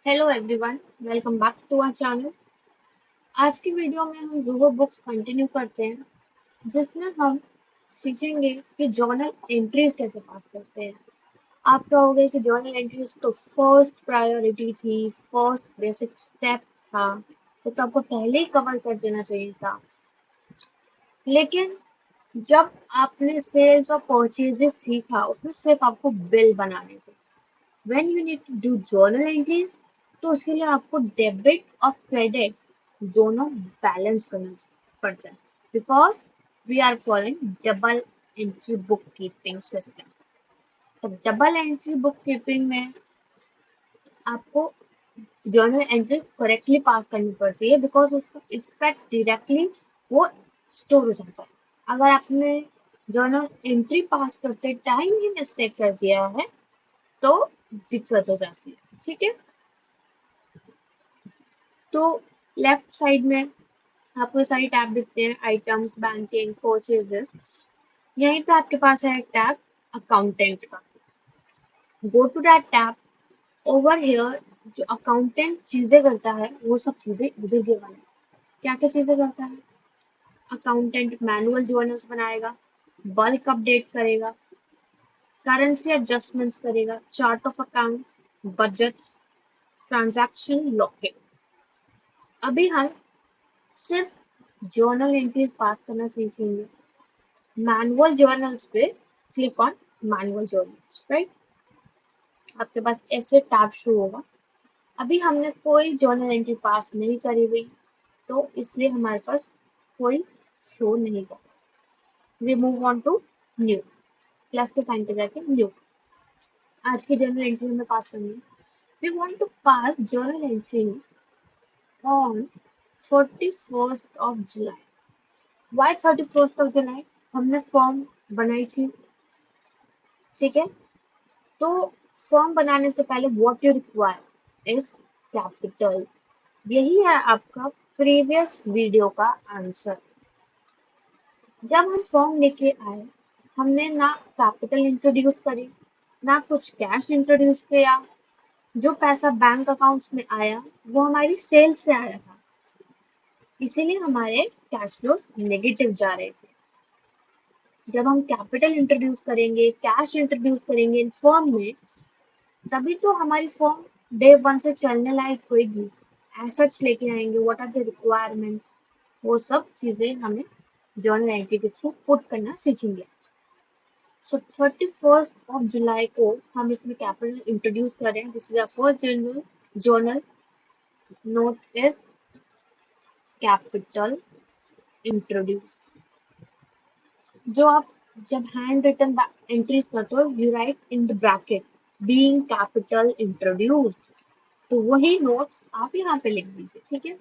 Hello everyone, welcome back to our channel. आज की video में हम ज़ूहो बुक्स कंटिन्यू करते हैं, जिसमें हम सीखेंगे कि जर्नल एंट्रीज कैसे पास करते हैं। आप कहोगे कि जर्नल एंट्रीज तो फर्स्ट प्रायोरिटी थी, फर्स्ट बेसिक स्टेप था, तो आपको पहले ही कवर कर देना चाहिए था। लेकिन जब आपने सेल्स और परचेजेस सीखा, उसमें सिर्फ आपको बिल बनाने थे। When you need to do journal entries, तो उसके लिए आपको डेबिट और क्रेडिट दोनों बैलेंस करना पड़ता है, because we are following double entry book keeping system. तो डबल एंट्री बुक कीपिंग में आपको जर्नल एंट्री करेक्टली पास करनी पड़ती है, बिकॉज उसका इफेक्ट डायरेक्टली वो स्टोर हो जाता है। अगर आपने जर्नल एंट्री पास करते टाइम ही मिस्टेक कर दिया है तो दिक्कत हो जाती है। ठीक है, तो लेफ्ट साइड में आपको सारी टैब दिखते हैं, आइटम्स, बैंकिंग, परचेजेस। यहीं पे आपके पास है एक टैब अकाउंटेंट का। Go to that tab. Over here जो अकाउंटेंट चीजें करता है वो सब चीजें इधर गिवन है। क्या क्या चीजें करता है? अकाउंटेंट मैनुअल जर्नल्स बनाएगा, बल्क अपडेट करेगा, करेंसी एडजस्टमेंट्स करेगा, chart of accounts, budgets, transaction locking. अभी हम सिर्फ जर्नल एंट्रीज पास करना सीखेंगे। मैनुअल जर्नल्स पे click on manual journals, right? आपके पास ऐसे टैब शुरू होगा। अभी हमने कोई जर्नल एंट्री पास नहीं करी हुई, तो इसलिए हमारे पास कोई शो नहीं कर। We move on to new. Plus के साइन पे जाके न्यू। आज की जर्नल एंट्री हमें पास करनी है। We want to pass journal entry on 31st of July। Why 31st of July? हमने फॉर्म बनाई थी, ठीक है? तो फॉर्म बनाने से पहले what you require is capital. यही है आपका प्रीवियस वीडियो का आंसर। जब हम फॉर्म लेके आए, हमने ना कैपिटल इंट्रोड्यूस करी, ना कुछ कैश इंट्रोड्यूस किया। जो पैसा बैंक अकाउंट्स में आया वो हमारी सेल्स से आया था, इसीलिए हमारे कैश फ्लोज नेगेटिव जा रहे थे। जब हम कैपिटल इंट्रोड्यूस करेंगे, कैश इंट्रोड्यूस करेंगे इन फॉर्म में, तभी तो हमारी फॉर्म डे वन से चलने लायक होगी। एसेट्स लेके आएंगे, व्हाट आर द रिक्वायरमेंट्स, वो सब चीजें हमें जर्नल एंट्री के थ्रू पुट करना सीखेंगे। सो 31st of July को हम इसमें कैपिटल इंट्रोड्यूस करें। This is first journal note is capital introduce. जो आप जब हैंड रिटन एंट्रीज करते हो, you right in the bracket being capital introduced, तो वही नोट्स आप यहाँ पे लिख दीजिए। ठीक है,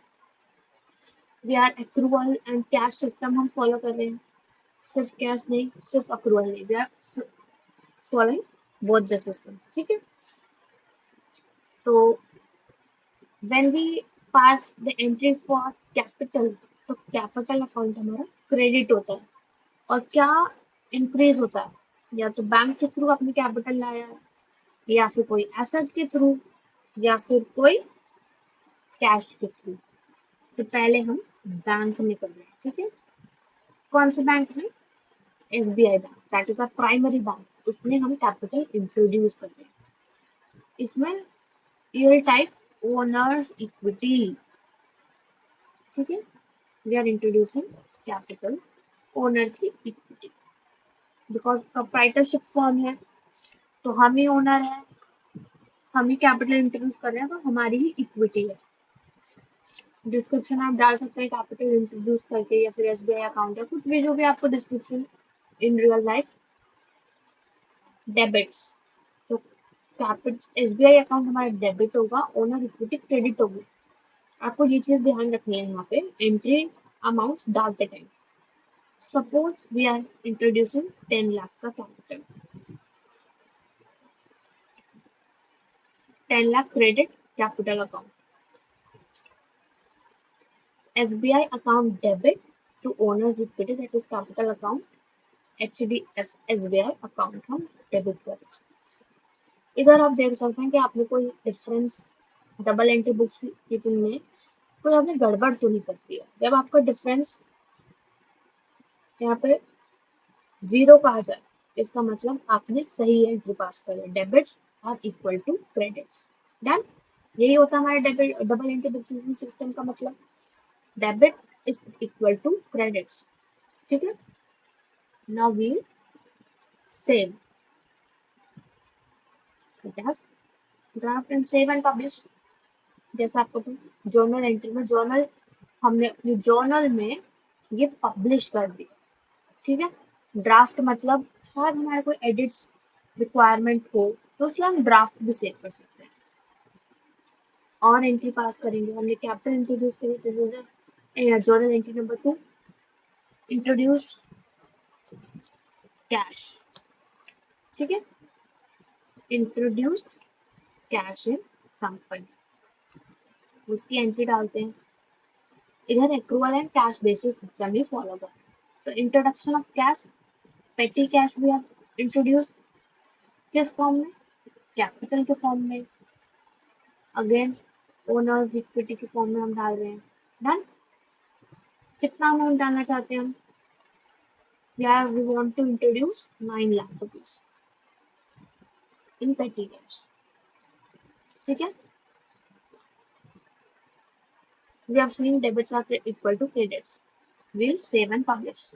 we are accrual and cash system हम फॉलो कर रहे हैं। सिर्फ कैश नहीं, सिर्फ अक्रूअल नहीं, we are following both the systems. ठीक है, तो when we pass the entry for capital, तो कैपिटल अकाउंट हमारा क्रेडिट होता है। और क्या इंक्रीज होता है? या तो बैंक के थ्रू अपने कैपिटल लाया है, या फिर कोई एसेट के थ्रू, या फिर कोई कैश के थ्रू। तो पहले हम बैंक में कर रहे हैं। ठीक है, कौन से बैंक में? SBI bank, that is a primary bank. उसमें हम कैपिटल इंट्रोड्यूस कर रहे हैं। इसमें you will type owner's equity. ठीक है, we are introducing capital, owner की इक्विटी, बिकॉज प्रोप्राइटरशिप फॉर्म है, तो हम ही ओनर है, हम ही कैपिटल इंट्रोड्यूस कर रहे हैं, तो हमारी ही इक्विटी है। डिस्क्रिप्शन आप डाल सकते हैं कैपिटल इंट्रोड्यूस करके, या फिर एसबीआई अकाउंट है, कुछ भी जो भी आपको description in real life. Debits, तो कैपिटल एसबीआई अकाउंट हमारा डेबिट होगा, ओनर इक्विटी क्रेडिट होगी। आपको ये चीज ध्यान रखनी है यहाँ पे एंट्री अमाउंट्स डालते time. Suppose we are introducing 10 lakh का capital, 10 lakh credit capital account, SBI account debit to owner's equity, that is capital account, SBI account हम डेबिट करें। इधर आप देख सकते हैं कि आपने कोई difference double entry books keeping में कोई आपने गड़बड़ तो नहीं कर दिया। जब आपका डिफरेंस यहाँ पे 0 का आ जाए, इसका मतलब आपने सही एंट्री पास करे। Debits are equal to credits. Done. यही होता है हमारे debit double entry book keeping system का मतलब। Debit is equal to credits. ठीक है। Now we save draft and save and publish. जैसा आपको जर्नल एंट्री में जर्नल हमने अपनी जर्नल में ये पब्लिश कर दिया। ठीक है। ड्राफ्ट मतलब शायद हमारे कोई एडिट्स रिक्वायरमेंट हो तो उसके हम ड्राफ्ट भी सेव कर सकते हैं। और एंट्री पास करेंगे। हमने कैपिटल इंट्रोड्यूस करी तो journal entry number 2 introduce cash. ठीक है। इंट्रोड्यूस कैश इन कंपनी, उसकी एंट्री डालते हैं। इधर accrual and cash basis system भी फॉलो कर। तो इंट्रोडक्शन ऑफ कैश, पेटी कैश भी आप इंट्रोड्यूस किस फॉर्म में, कैपिटल के फॉर्म में। अगेन ओनर्स इक्विटी के फॉर्म में हम डाल रहे हैं। डन। कितना अमाउंट डालना चाहते हैं हम, या we want to introduce 9 lakh rupees in petty cash. ठीक है। We have seen debits are equal to credits. Will save and publish.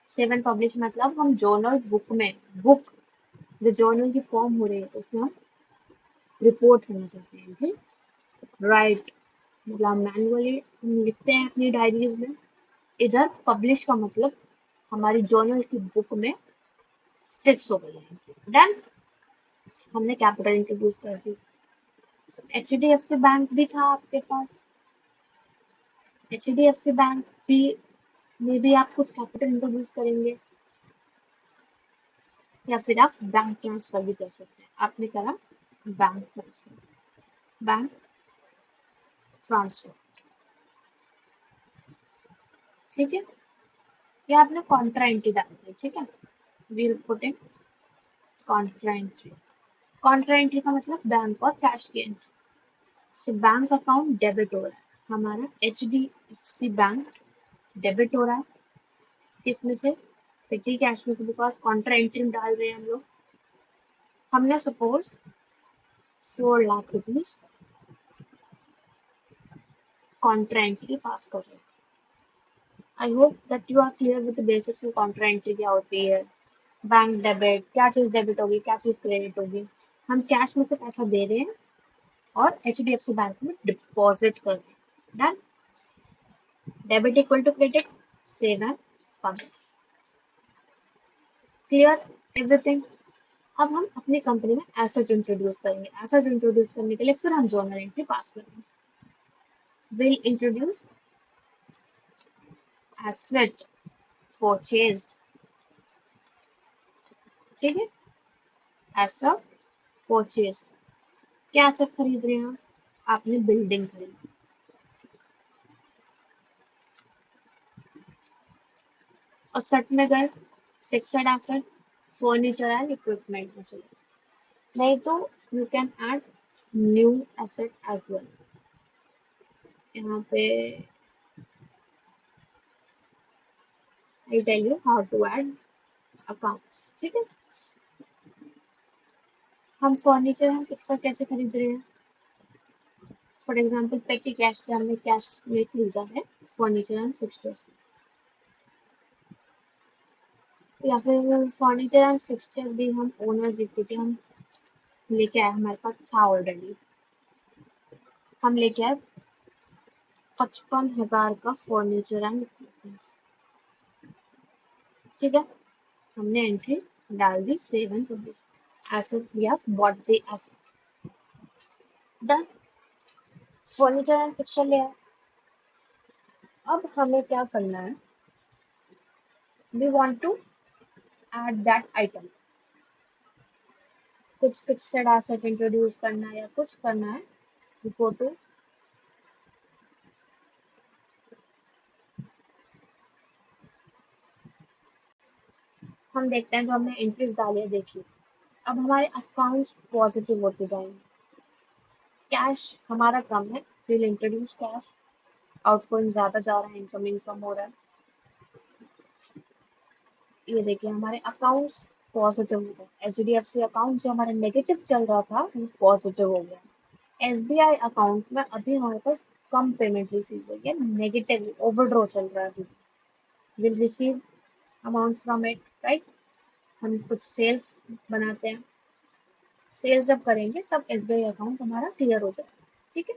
Save and publish मतलब हम जर्नल बुक में, बुक जो जर्नल की फॉर्म हो रही है उसमें हम रिपोर्ट करना चाहते हैं। ठीक। राइट मतलब मैनुअली लिखते हैं अपनी डायरीज में। इधर पब्लिश का मतलब हमारी जर्नल की बुक में फिक्स हो गई है। डन। हमने कैपिटल इंट्रोड्यूस कर दी। HDFC बैंक भी था आपके पास। HDFC बैंक भी में भी आप कुछ कैपिटल इंट्रोड्यूस करेंगे, या फिर आप बैंक ट्रांसफर भी कर सकते हैं। आपने करा बैंक ट्रांसफर, बैंक ट्रांसफर। ठीक है। या आपने कॉन्ट्रा एंट्री डाल दी। ठीक है। We'll put in contra entry. Contra entry का मतलब बैंक और कैश की entry. So bank account debit हो रहा है हमारा, HDFC बैंक डेबिट हो रहा है। इसमें से पेटी कैश में से, बिकॉज कॉन्ट्रा एंट्री डाल रहे हैं हम लोग। हमने suppose 4 lakh rupees contra entry pass कर रहे हैं। I hope that you are clear with the basics में कॉन्ट्रा एंट्री क्या होती है, बैंक डेबिट, क्या चीज डेबिट होगी, क्या चीज क्रेडिट होगी। हम कैश में से पैसा दे रहे हैं और HDFC बैंक में डिपॉजिट कर रहे हैं। Done. Debit equal to credit, save and publish. Clear everything. अब हम अपनी कंपनी में एसेट इंट्रोड्यूस करेंगे। एसेट इंट्रोड्यूस करने के लिए फिर हम जर्नल एंट्री पास करेंगे। Will introduce asset purchased. ठीक है। एसेट परचेज्ड, क्या एसेट खरीद रहे हैं आपने बिल्डिंग खरीदी। और सेट में गए fixed asset, furniture and equipment में चले। नहीं तो you can add new asset as well. यहाँ पे I tell you how to add accounts. ठीक है। हम फर्नीचर एंड फिक्सचर कैसे खरीद रहे हैं। फॉर एग्जाम्पल पेटी कैश से हमने कैश में खरीदा है फर्नीचर एंड फिक्सचर्स, या फिर फर्नीचर एंड फिक्सचर भी हम ओनर्स इक्विटी हम लेके आए, हमारे पास था ऑलरेडी। हम लेके आए 55,000 का फर्नीचर एंड इक्विपमेंट्स। ठीक है। हमने एंट्री डाल दी, save and publish. Asset we have bought the asset. Done. Furniture and fixture ले आए। अब हमें क्या करना है, we want to add that item. कुछ फिक्सड एसेट इंट्रोड्यूस करना है या कुछ करना है, फोटो हम देखते हैं। जो हमने एंट्रीज डाली है देखिए, अब हमारे अकाउंट्स पॉजिटिव होते जाएंगे। कैश हमारा कम है, विल इंट्रोड्यूस कैश। आउटगोइंग ज्यादा जा रहा है, इनकमिंग कम हो रहा है। ये देखिए हमारे अकाउंट्स पॉजिटिव हो गए। एचडीएफसी अकाउंट जो हमारा नेगेटिव चल रहा था वो पॉजिटिव हो गया। एसबीआई अकाउंट में अभी हमारे पास कम पेमेंट रिसीव हुई है, नेगेटिव ओवरड्रॉ चल रहा है अभी। Will receive amount from it, right. हम कुछ सेल्स बनाते हैं, सेल्स जब करेंगे तब एसबीआई अकाउंट हमारा क्लियर हो जाएगा। ठीक है,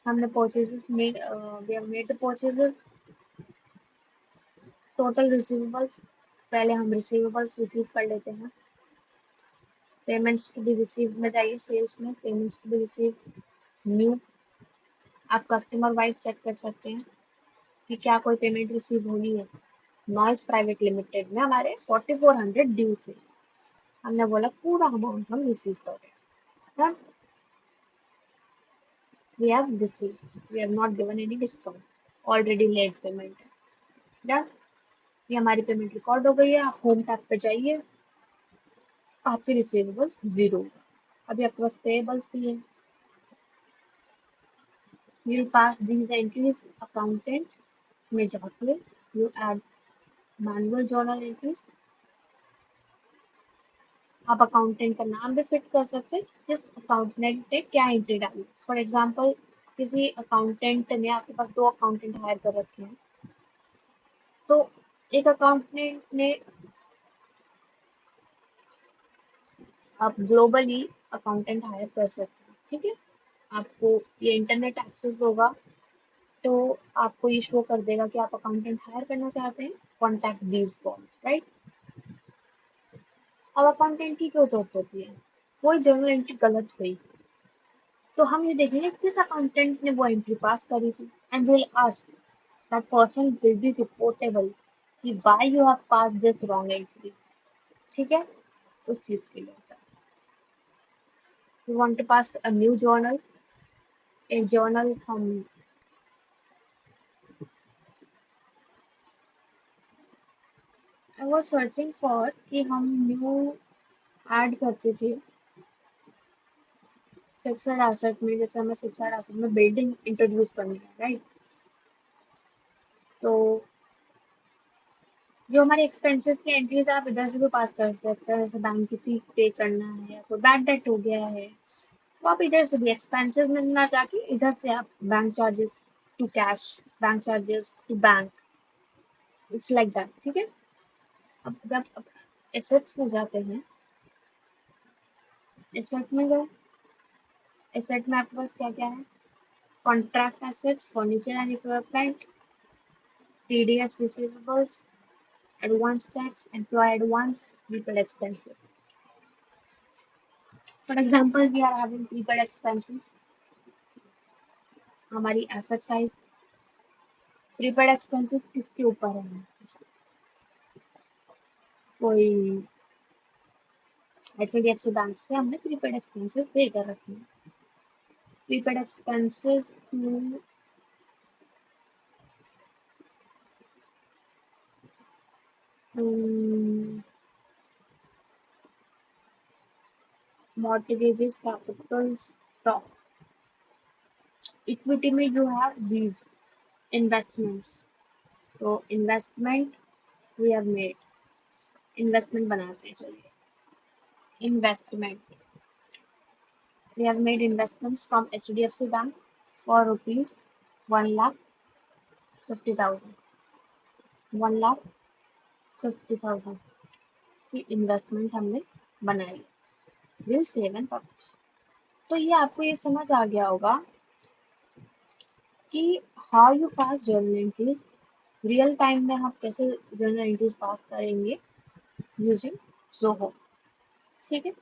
हमने purchases made, we have made the purchases. Total receivables, पहले हम रिसीवेबल्स रिसीव कर लेते हैं। पेमेंट्स टू बी रिसीव में जाइए, सेल्स में payments to be receive new. आप कस्टमर वाइज चेक कर सकते हैं कि क्या कोई पेमेंट रिसीव हुई है। नॉइस प्राइवेट लिमिटेड में हमारे 4400 ड्यू थे, हमने बोला पूरा अमाउंट हम रिसीव कर रहे हैं। We have received, we have not given any discount, already late payment है। डन, ये हमारी पेमेंट रिकॉर्ड हो गई है। आप होम टैब पे जाइए, आपके रिसीवेबल्स जीरो। अभी आपके पास पेएबल्स भी है। We'll pass these entries accountant में जाके you add manual journal entries। आप अकाउंटेंट का नाम भी फिट कर सकते हैं, जिस अकाउंटेंट ने क्या एंट्री डाली। फॉर एग्जाम्पल किसी अकाउंटेंट ने, आपके पास दो अकाउंटेंट हायर कर रखे हैं, तो एक अकाउंटेंट ने, आप ग्लोबली अकाउंटेंट हायर कर सकते हैं। ठीक है, आपको ये इंटरनेट एक्सेस होगा तो आपको ये शो कर देगा कि आप अकाउंटेंट हायर करना चाहते हैं, कॉन्टैक्ट दीज फॉर्म्स, राइट। अब अकाउंटेंट की क्यों सोच होती है, कोई जर्नल एंट्री गलत हुई तो हम ये देखेंगे किस अकाउंटेंट ने वो एंट्री पास करी थी, and will ask that person will be reportable कि why you have pass this wrong entry. ठीक है, उस चीज के लिए होता है। You want to pass a new journal, एक जर्नल हम, आई वाज सर्चिंग फॉर कि हम न्यू ऐड करते थे फिक्सड एसेट में। जैसे हमें फिक्सड एसेट में बिल्डिंग इंट्रोड्यूस करनी है, राइट। तो जो हमारे एक्सपेंसेस की एंट्रीज आप इधर से भी पास कर सकते हैं, जैसे बैंक की फी पे करना है या कोई बैड डेट हो गया है, तो आप इधर से भी एक्सपेंसेस में ना जाके इधर से आप bank charges to cash, bank charges to bank, it's like that. ठीक है, अब जब एसेट्स में जाते हैं, एसेट में गए, एसेट में आपके पास क्या क्या है, contract assets, furniture and equipment, TDS receivables, advance tax, employee advance, prepaid expenses. For example, we are having prepaid expenses, हमारी asset size, prepaid expenses किसके ऊपर है, कोई HDFC बैंक से हमने prepaid expenses पे कर रखे हैं। prepaid expenses to mortgages, capital stock, equity में you have these investments, तो investment we have made, investment बनाते हैं, चलिए investment, we have made investments from HDFC Bank for rupees 1,50,000, 1,50,000 की इन्वेस्टमेंट हमने बनाई। Will save and publish. तो ये आपको ये समझ आ गया होगा कि how you pass journal entries, real time में हम कैसे जर्नल एंट्रीज पास करेंगे यूजिंग जोहो। ठीक है,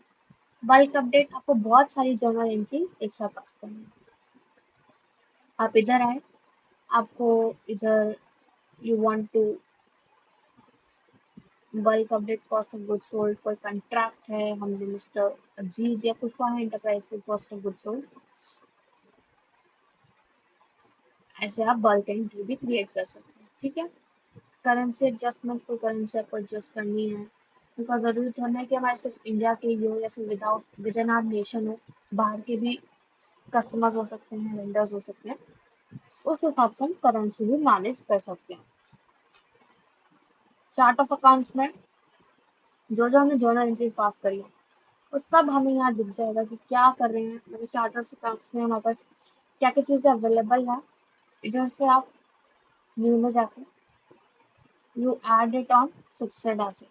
बल्क अपडेट, आपको बहुत सारी जर्नल एंट्रीज एक साथ पास करनी है। आप इधर आए, आपको इधर you want to bulk update cost of goods sold, कोई कंट्रैक्ट है, हमने मिस्टर अजीज या पुष्पा एंटरप्राइज से कॉस्ट ऑफ गुड्स सोल्ड, ऐसे आप बल्क एंट्री भी क्रिएट कर सकते हैं। ठीक है, करेंसी एडजस्टमेंट, को करेंसी आपको एडजस्ट करनी है, बिकॉज जरूरी थोड़ा है कि हमारे सिर्फ इंडिया के ही हो या फिर without within our nation हो, बाहर के भी कस्टमर्स हो सकते हैं, वेंडर्स हो सकते हैं, उस हिसाब से हम करेंसी भी मैनेज कर सकते हैं। चार्ट ऑफ अकाउंट्स में जो जो हमने जर्नल एंट्रीज पास करी है वो सब हमें यहाँ दिख जाएगा कि क्या कर रहे हैं, मतलब चार्ट ऑफ अकाउंट्स में हमारे पास क्या क्या चीज़ें अवेलेबल है। जैसे आप न्यू में जाके you add it on fixed asset,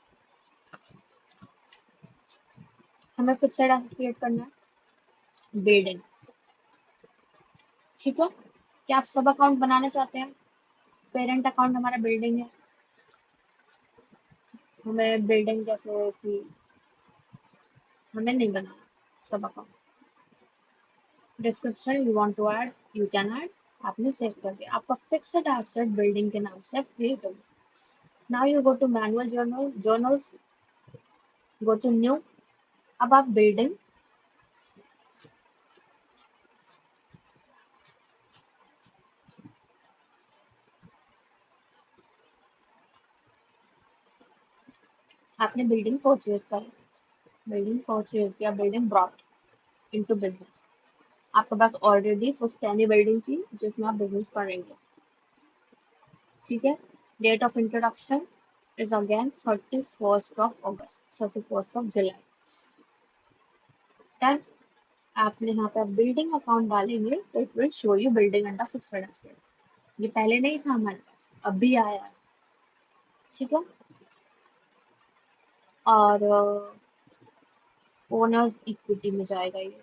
हमें फिक्सेड एसेट क्रिएट करना है बिल्डिंग, ठीक है। क्या आप सब अकाउंट बनाना चाहते हैं? पेरेंट अकाउंट हमारा बिल्डिंग है, हमें बिल्डिंग जैसे कि हमें नहीं बनाना sub account. Description you want to add, you can add, आपने सेव कर दिया, आपका फिक्स्ड एसेट बिल्डिंग के नाम से क्रिएट हो गया। Now you go to manual journals, go to new. अब आप बिल्डिंग आपने बिल्डिंग परचेज करी, बिल्डिंग परचेज किया, बिल्डिंग ब्रॉट इनटू बिजनेस। आपके पास ऑलरेडी पुश्तैनी बिल्डिंग थी जिसमें आप बिजनेस करेंगे, ठीक है। Date of introduction is again 31st of August, 31st of July। Then आपने यहाँ पे बिल्डिंग अकाउंट डालेंगे तो it will show you building under fixed asset. ये पहले नहीं था हमारे पास, अभी आया है, ठीक है। और ओनर्स इक्विटी में जाएगा ये।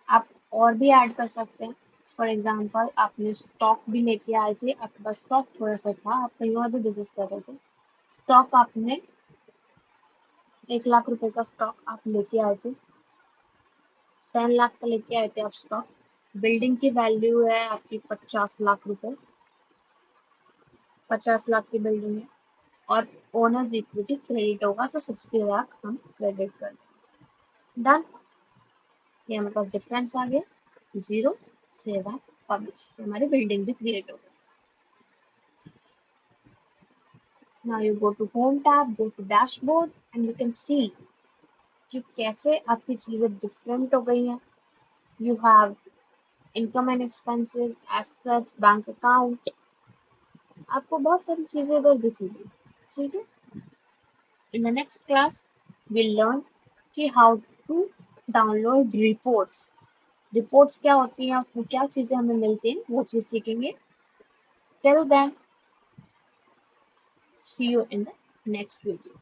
आप और भी ऐड कर सकते हैं। फॉर एग्जाम्पल आपने स्टॉक भी लेके आए थे, आपके पास स्टॉक थोड़ा सा था, आप कहीं और भी बिजनेस कर रहे थे, स्टॉक आपने 1 लाख रुपए का स्टॉक आप लेके आए थे, 10 लाख का लेके आए थे आप स्टॉक। बिल्डिंग की वैल्यू है आपकी 50 लाख रुपए, 50 लाख की बिल्डिंग है, और ओनर्स इक्विटी क्रेडिट होगा तो 60 लाख हम क्रेडिट कर दें। डन। ये हमारे पास डिफरेंस आ गया, जीरो, सेव एंड पब्लिश, हमारी बिल्डिंग भी क्रिएट हो गई। Now you go to home tab, go to dashboard and you can see कि कैसे आपकी चीजें डिफरेंट हो गई हैं। You have income and expenses, assets, bank account, आपको बहुत सारी चीजें इधर दिखेगी, ठीक है। In the next class we'll learn कि how to download reports, reports क्या होती हैं, उसमें क्या चीजें हमें मिलती हैं, वो चीज सीखेंगे। Till then, see you in the next video.